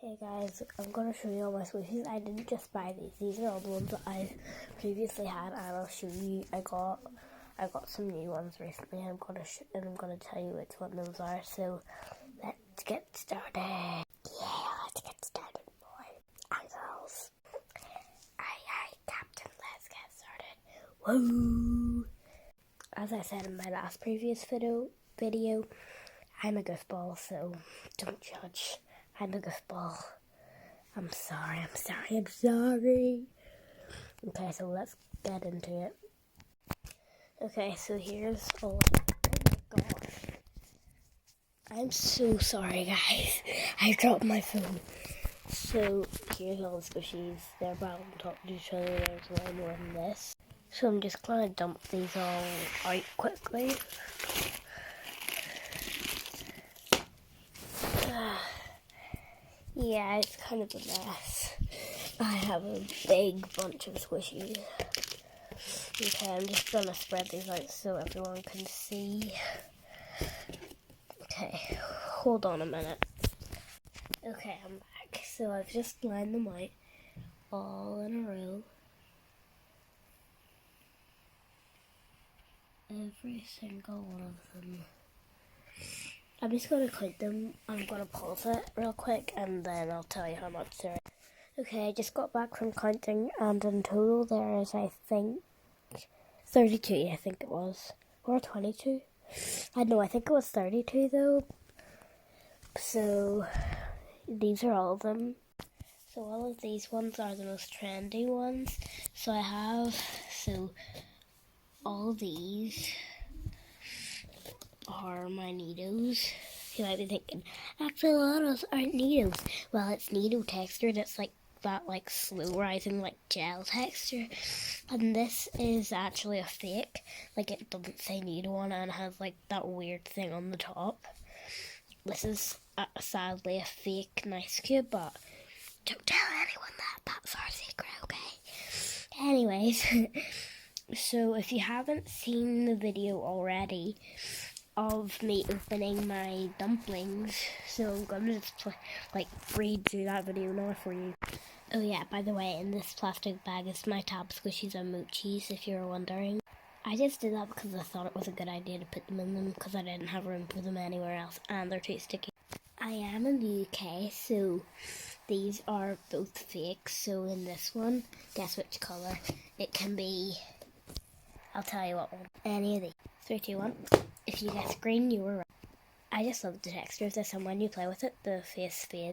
Hey guys, I'm going to show you all my squishies. I didn't just buy these. These are all the ones that I previously had, and I'll show you. I got some new ones recently, and I'm gonna tell you which one those are. So let's get started. Yeah, let's get started, boys and girls. Aye, Captain. Let's get started. Woo! As I said in my last previous video, I'm a goofball, so don't judge. I'm a goofball. I'm sorry. Okay, so let's get into it. Okay, so here's all. Oh my gosh. I'm so sorry, guys. I dropped my phone. So here's all the squishies. They're about on top of each other. There's one more than this. So I'm just going to dump these all out quickly. Yeah, it's kind of a mess. I have a big bunch of squishies. Okay, I'm just gonna spread these out so everyone can see. Okay, hold on a minute. Okay, I'm back. So I've just lined them out all in a row. Every single one of them. I'm just going to count them. I'm going to pause it real quick and then I'll tell you how much there is. Okay, I just got back from counting and in total there is, I think, 32, I think it was. Or 22. I think it was 32 though. So, these are all of them. So all of these ones are the most trendy ones. So all these are my Needles. You might be thinking, actually a lot of those aren't Needles. Well, it's Needle textured. It's like that slow rising gel texture. And this is actually a fake. It doesn't say Needle on it and has that weird thing on the top. This is sadly a fake nice cube, but don't tell anyone that. That's our secret, okay? Anyways, so if you haven't seen the video already of me opening my dumplings, so I'm gonna just read through that video now for you. Oh yeah, by the way, in this plastic bag is my tab squishies and mochis, if you're wondering. I just did that because I thought it was a good idea to put them in them because I didn't have room for them anywhere else and they're too sticky. I am in the UK, so these are both fake. So in this one, guess which colour? It can be, I'll tell you what one. Any of these. 3, 2, 1. If you guess green, you were right. I just love the texture of this, and when you play with it, the face fades.